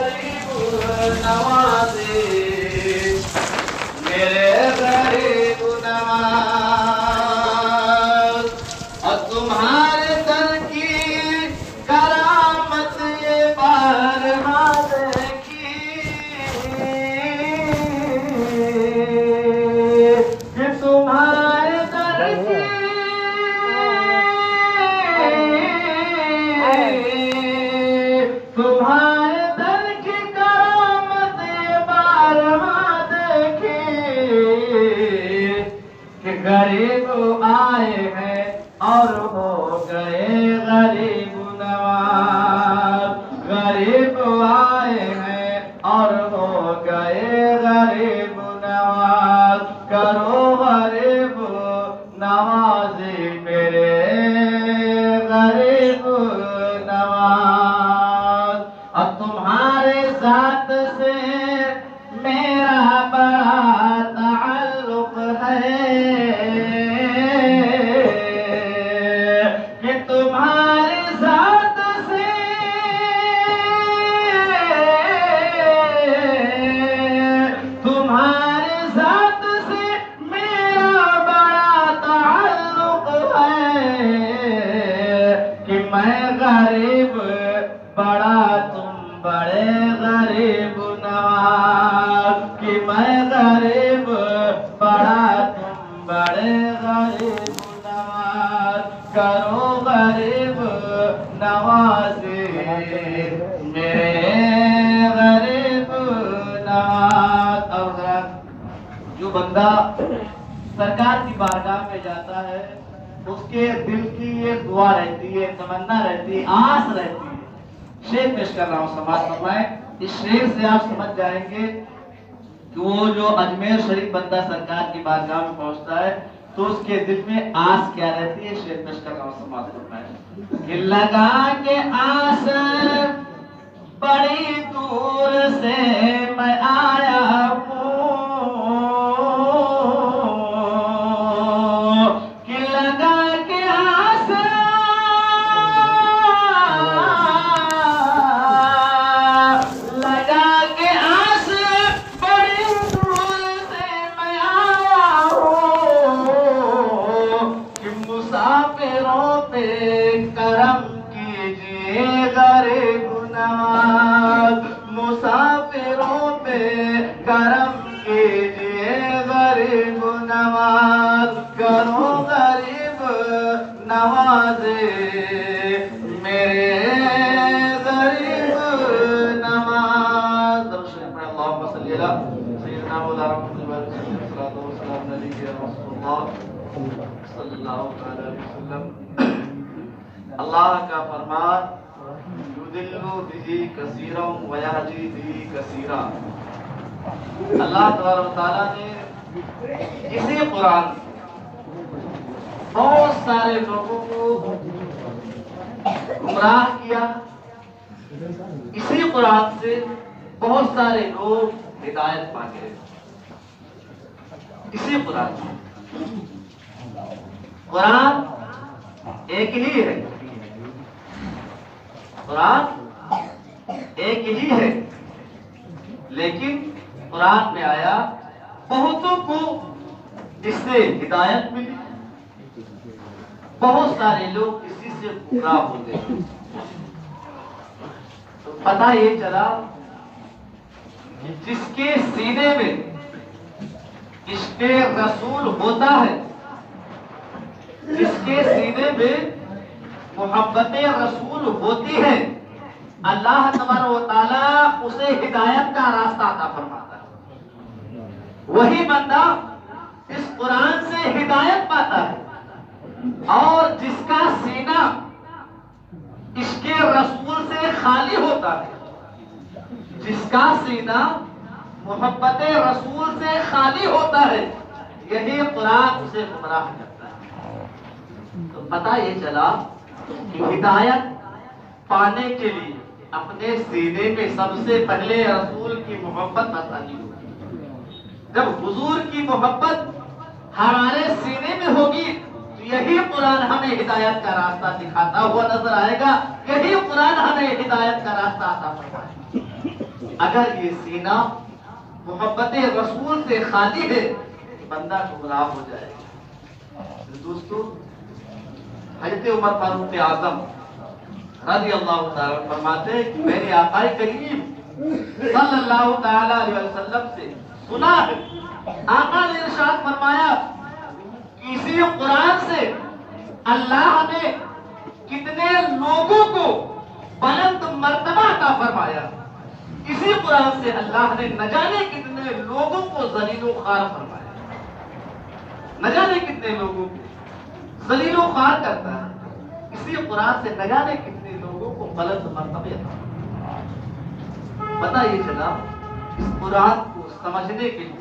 غریب نوازی میرے غریب نواز اور تمہارے در کی کرامت یہ بارہا دیکھی کہ تمہارے در کی تمہارے در کی کرامت بارہا دیکھی کہ غریب آئے ہیں اور ہو گئے غریب نواز غریب آئے ہیں اور ہو گئے غریب نواز کرو غریب نوازی میرے غریب نواز اب تمہارے ذات سے میرا بڑا تعلق ہے کہ تمہاری ذات سے تمہاری ذات سے میرا بڑا تعلق ہے کہ میں غریب بڑا تم بڑے غریب نواز کہ میں غریب بڑا تم بڑے غریب نواز کرو غریب نوازی میرے غریب نواز اور جو بندہ سرکار کی بارگاہ میں جاتا ہے اس کے دل کی یہ دعا رہتی ہے تمنا رہتی ہے آس رہتی ہے شعر پیش کر رہا ہوں سماعت فرمائیں اس شعر سے آپ سمجھ جائیں گے کہ وہ جو اجمیر شریف بندہ سرکار کی بارگاہ میں پہنچتا ہے تو اس کے دل میں آس کیا رہتی ہے شعر پیش کر رہا ہوں سماعت فرمائیں کہ لگا کے آس بڑی دور سے میں آیا ہوں کہ لگا کے آس لگا کے آس بڑی دور سے میں آیا ہوں کہ مسافروں پہ کرم کیجیے غریب نواز مسافروں پہ کرم کیجیے غریب نواز کرو غریب نوازے میرے غریب نواز اللہم صلی اللہ سیدنا مولانا محمد صلی اللہ علیہ وسلم اللہ کا فرمان یضل بہ کثیرا ویہدی بہ کثیرا اللہ تبارک و تعالیٰ نے اسی قرآن بہت سارے لوگوں کو گمراہ کیا اسی قرآن سے بہت سارے لوگ ہدایت پا گئے اسی قرآن سے قرآن ایک ہی ہے قرآن ایک ہی ہے لیکن قرآن میں آیا بہتوں کو اس سے ہدایت ملی بہت سارے لوگ اسی سے گمراہ ہو گئے تو پتہ یہ چلا کہ جس کے سینے میں عشق رسول ہوتا ہے جس کے سینے میں محبت رسول ہوتی ہے اللہ تبارک و تعالیٰ اسے ہدایت کا راستہ عطا فرماتا ہے وہی بندہ اس قرآن سے ہدایت پاتا ہے اور جس کا سینہ عشق رسول سے خالی ہوتا ہے جس کا سینہ محبت رسول سے خالی ہوتا ہے یہی قرآن اسے گمراہ کرتا ہے تو پتہ یہ چلا کہ ہدایت پانے کے لیے اپنے سینے میں سب سے پہلے رسول کی محبت بتانی ہوگی جب حضور کی محبت ہمارے سینے میں ہوگی تو یہی قرآن ہمیں ہدایت کا راستہ دکھاتا ہوا نظر آئے گا یہی قرآن ہمیں ہدایت کا راستہ عطا فرمائے گا اگر یہ سینہ محبت رسول سے خالی ہے بندہ گمراہ ہو جائے گا۔ دوستو حضرت عمر فاروق اعظم رضی اللہ تعالیٰ فرماتے ہیں کہ میرے آقا کریم صلی اللہ تعالیٰ علیہ وسلم سے سنا ہے، آقا نے ارشاد فرمایا کسی قرآن سے اللہ نے کتنے لوگوں کو بلند مرتبہ عطا فرمایا، اسی قرآن سے اللہ نے نہ جانے کتنے لوگوں کو ذلیل و خوار فرمایا، نہ جانے کتنے لوگوں کو ذلیل و خوار کرتا ہے، اسی قرآن سے نہ جانے کتنے لوگوں کو بلند مرتبہ عطا فرمایا۔ بتائیے جناب، اس قرآن کو سمجھنے کے لیے،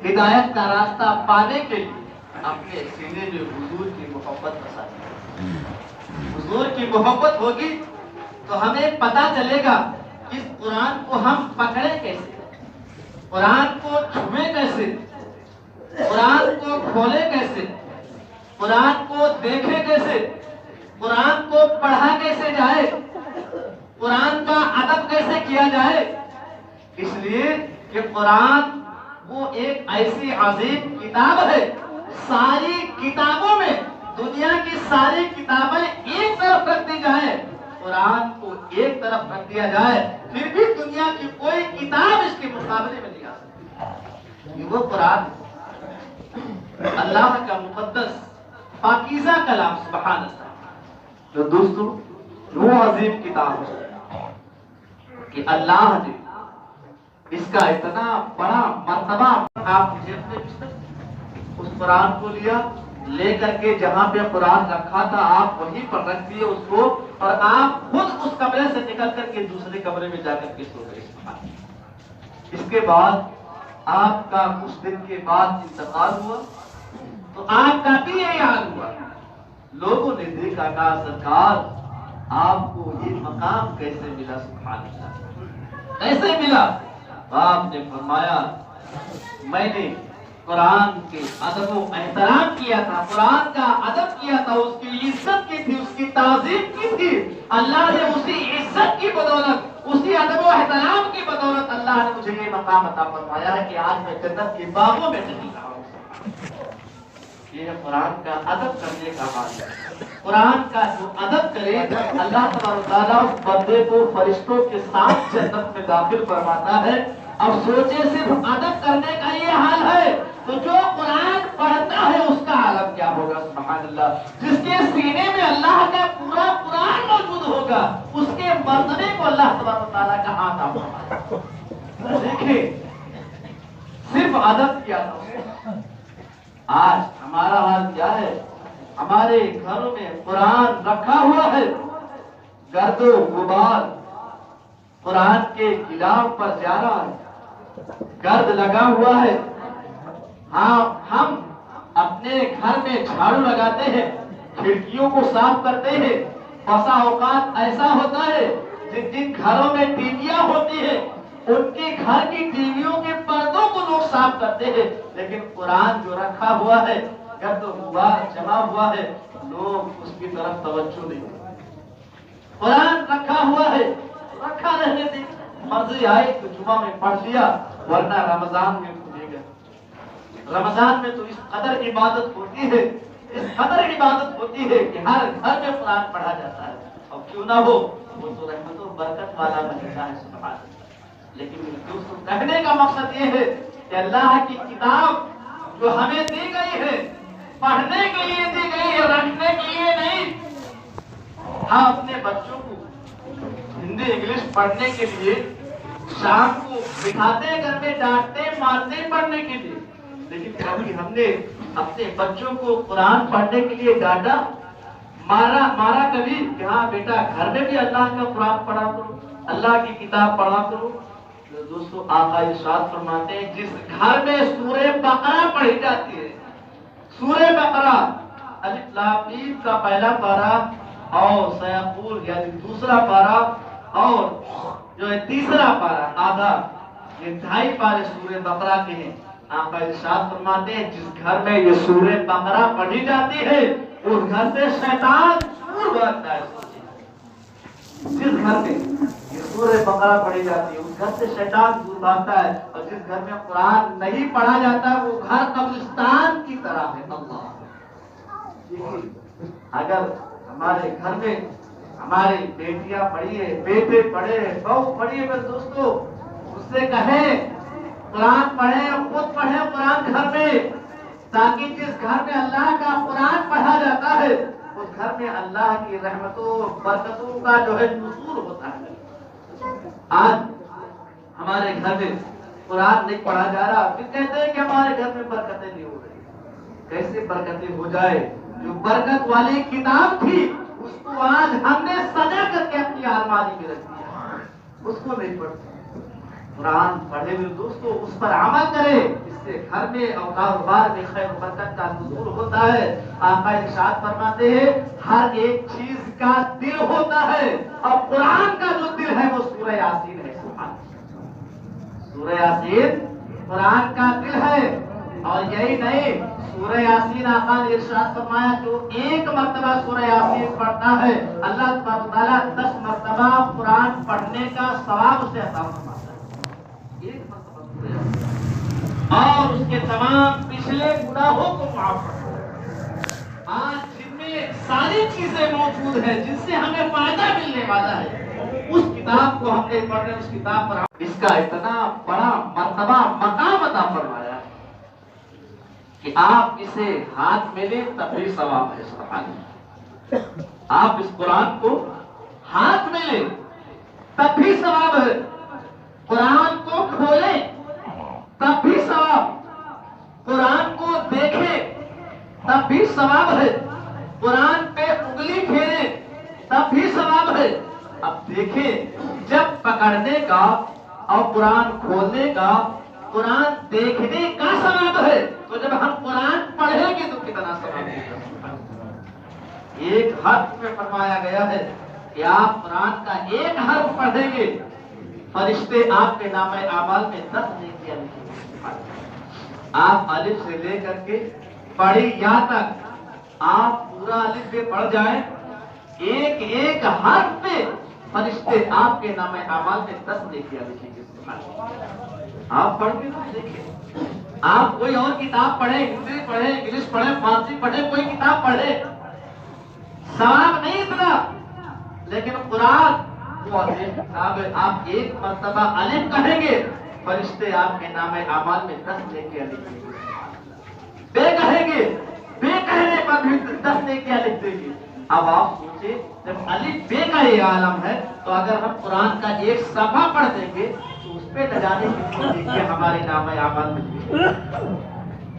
ہدایت کا راستہ پانے کے لیے اپنے سینے میں حضور کی محبت بسائیں۔ حضور کی محبت ہوگی تو ہمیں پتہ چلے گا اس قرآن کو ہم پکڑے کیسے، قرآن کو چھوئے کیسے، قرآن کو کھولے کیسے، قرآن کو دیکھے کیسے، قرآن کو پڑھا کیسے جائے، قرآن کا ادب کیسے کیا جائے۔ اس لیے کہ قرآن وہ ایک ایسی عظیم کتاب ہے، ساری کتابوں میں دنیا کی ساری کتابیں ایک طرف رکھ دی جائے، قرآن کو ایک طرف رکھ دیا جائے، پھر بھی دنیا کی کوئی کتاب اس کے مقابلے میں نہیں آ سکتی۔ یہ وہ قرآن اللہ کا مقدس پاکیزہ کلام، سبحان اللہ۔ تو دوستو وہ عظیم کتاب ہے کہ اللہ نے اس کا اتنا بڑا مرتبہ، آپ مجھے اپنے بستر اس قرآن کو لیا، لے کر کے جہاں پہ قرآن رکھا تھا آپ وہیں پر رکھ دیے اس کو، اور آپ خود اس کمرے سے نکل کر کے دوسرے کمرے میں جا کر کے سو گئے۔ اس کے بعد آپ کا کچھ دن کے بعد انتقال ہوا تو آپ کا بھی یہی حال ہوا۔ لوگوں نے دیکھا کہا سرکار آپ کو یہ مقام کیسے ملا، سبحان اللہ کیسے ملا؟ آپ نے فرمایا میں نے قرآن کے ادب و احترام کیا تھا، قرآن کا ادب کیا تھا، اس کی عزت کی تھی، اس کی تعظیم کی تھی، اللہ نے اسی عزت کی بدولت، اسی ادب و احترام کی بدولت اللہ نے مجھے یہ مقام عطا فرمایا ہے کہ آج میں جنت کے باغوں میں چلی رہا ہوں۔ یہ قرآن کا ادب کرنے کا حال ہے۔ قرآن کا جو ادب کرے اللہ تبارک و تعالیٰ اس بندے کو فرشتوں کے ساتھ جنت میں داخل فرماتا ہے۔ اب سوچے صرف ادب کرنے کا یہ حال ہے تو جو قرآن پڑھتا ہے اس کا عالم کیا ہوگا، سبحان اللہ۔ جس کے سینے میں اللہ کا پورا قرآن موجود ہوگا اس کے مرتبے کو اللہ تبارک و تعالیٰ کا ہاتھ آتا۔ دیکھیں صرف ادب کیا تھا، آج ہمارا حال کیا ہے؟ ہمارے گھروں میں قرآن رکھا ہوا ہے، گرد و غبار قرآن کے غلاف پر جا رہا ہے، گرد لگا ہوا ہے۔ ہاں ہم اپنے گھر میں جھاڑو لگاتے ہیں، کھڑکیوں کو صاف کرتے ہیں، بسا اوقات ایسا ہوتا ہے جن جن گھروں میں ٹیویاں ہوتی ہیں ان کے گھر کی ٹیویوں کے پردوں کو لوگ صاف کرتے ہیں، لیکن قرآن جو رکھا ہوا ہے گرد و غبار جمع ہوا ہے، لوگ اس کی طرف توجہ نہیں کرتے۔ قرآن رکھا ہوا ہے، رکھا رہنے دیں، مرضی آئے تو جمعہ میں پڑھ لیا ورنہ رمضان میں بھولے گا۔ رمضان میں تو اس قدر عبادت ہوتی ہے، اس قدر عبادت ہوتی ہے کہ ہر گھر میں قرآن پڑھا جاتا ہے، اور کیوں نہ ہو وہ تو رحمت و برکت والا مہینہ ہے، سبحان اللہ۔ لیکن دوستو کہنے کا مقصد یہ ہے کہ اللہ کی کتاب جو ہمیں دی گئی ہے پڑھنے کے لیے دی گئی ہے، رکھنے کے لیے نہیں۔ ہم اپنے بچوں کو ہندی انگلش پڑھنے کے لیے شام کو بٹھاتے ہیں گھر میں، ڈانٹتے مارتے پڑھنے کے لیے، لیکن کبھی ہم نے اپنے بچوں کو قرآن پڑھنے کے لیے ڈانٹا مارا کبھی کہ ہاں بیٹا گھر میں بھی اللہ کا قرآن پڑھا کرو، اللہ کی کتاب پڑھا کرو؟ دوستو آقا ارشاد فرماتے ہیں جس گھر میں سورہ بقرہ پڑھی جاتی ہے، سورہ بقرہ الف لام میم کا پہلا پارہ اور سیقول یعنی دوسرا پارہ اور جو ہے تیسرا پارہ آدھا، یہ 2.5 پارے سورہ بقرہ کے ہیں۔ آقا ارشاد فرماتے ہیں جس گھر میں یہ سورہ بقرہ پڑھی جاتی ہے اس گھر سے شیطان دور بھاگتا ہے۔ جس گھر میں یہ سورہ بقرہ پڑھی جاتی ہے اس گھر سے شیطان دور بھاگتا ہے، اور جس گھر میں قرآن نہیں پڑھا جاتا وہ گھر قبرستان کی طرح ہے۔ اللہ، اگر ہمارے گھر میں ہماری بیٹیاں پڑھی ہے، بیٹے پڑھے، بہو پڑھی ہے، میرے دوستو اس سے کہیں قرآن پڑھے، خود پڑھے قرآن گھر میں، تاکہ جس گھر میں اللہ کا قرآن پڑھا جاتا ہے اس گھر میں اللہ کی رحمتوں برکتوں کا جو ہے نزول ہوتا ہے۔ آج ہمارے گھر میں قرآن نہیں پڑھا جا رہا، پھر کہتے ہیں کہ ہمارے گھر میں برکتیں نہیں ہو رہی۔ کیسے برکتیں ہو جائے؟ جو برکت والی کتاب تھی اس کو آج ہم نے سجا کر کے اپنی الماری میں رکھ دیا، اس کو نہیں پڑھتے۔ قرآن پڑھے ہوئے دوستو اس پر عمل کرے، اس سے گھر میں اور کاروبار میں خیر و برکت کا نزول ہوتا ہے۔ آقا ارشاد فرماتے ہیں ہر ایک چیز کا دل ہوتا ہے، اور قرآن کا جو دل ہے وہ سورہ یاسین ہے۔ سورہ یاسین قرآن کا دل ہے، اور یہی نہیں، سورہ یاسین آقا نے ارشاد فرمایا کہ وہ ایک مرتبہ سورہ یاسین پڑھتا ہے اللہ تبارک و تعالیٰ 10 مرتبہ قرآن پڑھنے کا ثواب اسے عطا فرماتا ہے، ایک مرتبہ سورہ یاسین، اور اس کے تمام پچھلے گناہوں کو معاف کرتا ہے۔ آج جن میں ساری چیزیں موجود ہیں جن سے ہمیں فائدہ ملنے والا ہے، اس کتاب کو ہم نے پڑھنے، اس کتاب پر اس کا اتنا بڑا مرتبہ مقام عطا فرمایا کہ آپ اسے ہاتھ میں لیں تب بھی ثواب ہے۔ سبحان اللہ، آپ اس قرآن کو ہاتھ میں لیں تب بھی ثواب ہے، قرآن کو کھولیں تب بھی ثواب، قرآن کو دیکھیں تب بھی ثواب ہے، قرآن پہ انگلی پھیریں تب بھی ثواب ہے۔ اب دیکھیں، جب پکڑنے کا اور قرآن کھولنے کا، قرآن دیکھنے کا ثواب ہے، تو جب ہم قرآن پڑھیں گے تو کتنا ثواب ہے۔ ایک حرف میں فرمایا گیا ہے کہ آپ قرآن کا ایک حرف پڑھیں گے، فرشتے آپ کے نام اعمال میں 10 نیکیاں لکھیں گے۔ آپ الف سے لے کر کے پڑھی یا تک آپ پورا الف سے پڑھ جائیں، ایک ایک حرف پہ فرشتے آپ کے نام اعمال میں 10 نیکیاں لکھیں گے۔ آپ پڑھ کے تو دیکھیں، آپ کوئی اور کتاب پڑھیں، ہندی پڑھیں، انگلش پڑھیں، فارسی پڑھیں، کوئی کتاب پڑھیں، ثواب نہیں اتنا، لیکن قرآن وہ کتاب ہے، آپ ایک مرتبہ الف کہیں گے فرشتے آپ کے نام اعمال میں 10 نیکیاں لکھیں گے، بے کہیں گے، بے کہنے پر بھی 10 نیکیاں لکھ دیں گے۔ اب آپ سوچیں، جب الف بے کا یہ عالم ہے تو اگر ہم قرآن کا ایک صفحہ پڑھ دیں گے تو اس پہ نہ جانے کتنی نیکیاں ہمارے نام اعمال میں لکھی۔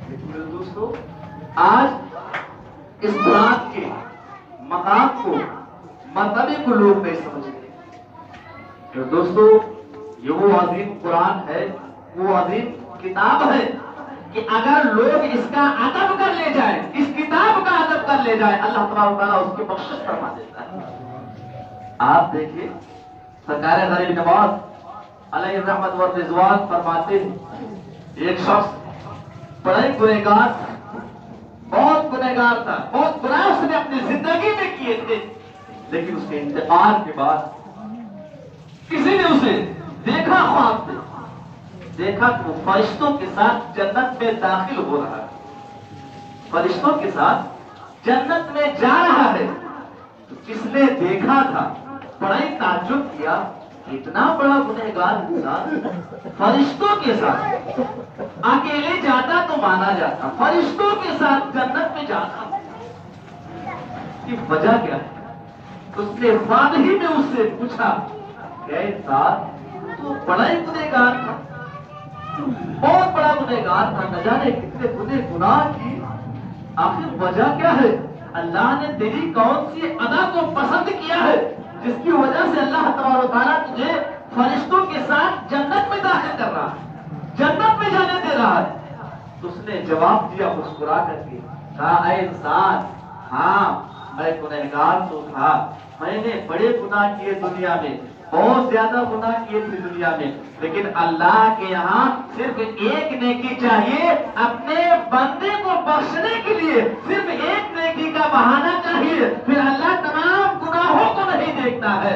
لیکن دوستو آج اس قرآن کے مقام کو، مرتبے کو لوگ نہیں سمجھتے۔ دوستو یہ وہ عظیم قرآن ہے، وہ عظیم کتاب ہے کہ اگر لوگ اس کا ادب کر لے جائیں، اس کتاب کا ادب کر لے جائیں، اللہ تبارک و تعالیٰ اس کی بخشش فرما دیتا ہے۔ آپ دیکھیں سرکار غریب نواز علیہ الرحمت و رضوان فرماتے ہیں، ایک شخص بڑا ہی گنہگار تھا، بہت گنہگار تھا، بہت گناہ اس نے اپنی زندگی میں کیے تھے، لیکن اس کے انتقال کے بعد کسی نے اسے دیکھا، خواب میں دیکھا کہ وہ فرشتوں کے ساتھ جنت میں داخل ہو رہا ہے، فرشتوں کے ساتھ جنت میں جا رہا ہے۔ تو جس نے دیکھا تھا بڑا ہی تعجب کیا، اتنا بڑا گنہگار انسان فرشتوں کے ساتھ اکیلے جاتا تو مانا جاتا، فرشتوں کے ساتھ جنت میں جاتا، کی وجہ کیا ہے؟ اس نے خواب ہی میں اس سے پوچھا کہ اے انسان، تو بڑا ہی گنہگار تھا، بہت بڑا گنہگار تھا، نہ جانے کتنے گناہ کی، آخر وجہ کیا ہے؟ اللہ نے تیری کون سی ادا کو پسند کیا ہے جس کی وجہ سے اللہ تبارک و تعالیٰ تجھے فرشتوں کے ساتھ جنت میں داخل کر رہا ہے، جنت میں جانے دے رہا ہے؟ تو اس نے جواب دیا مسکرا کر کے، کہا اے انسان، ہاں میں گنہگار تو تھا، میں نے بڑے گناہ کیے دنیا میں، بہت زیادہ گناہ کیے تھے دنیا میں، لیکن اللہ کے یہاں صرف ایک نیکی چاہیے، اپنے بندے کو بخشنے کے لیے صرف ایک نیکی کا بہانہ چاہیے، پھر اللہ تمام گناہوں کو نہیں دیکھتا ہے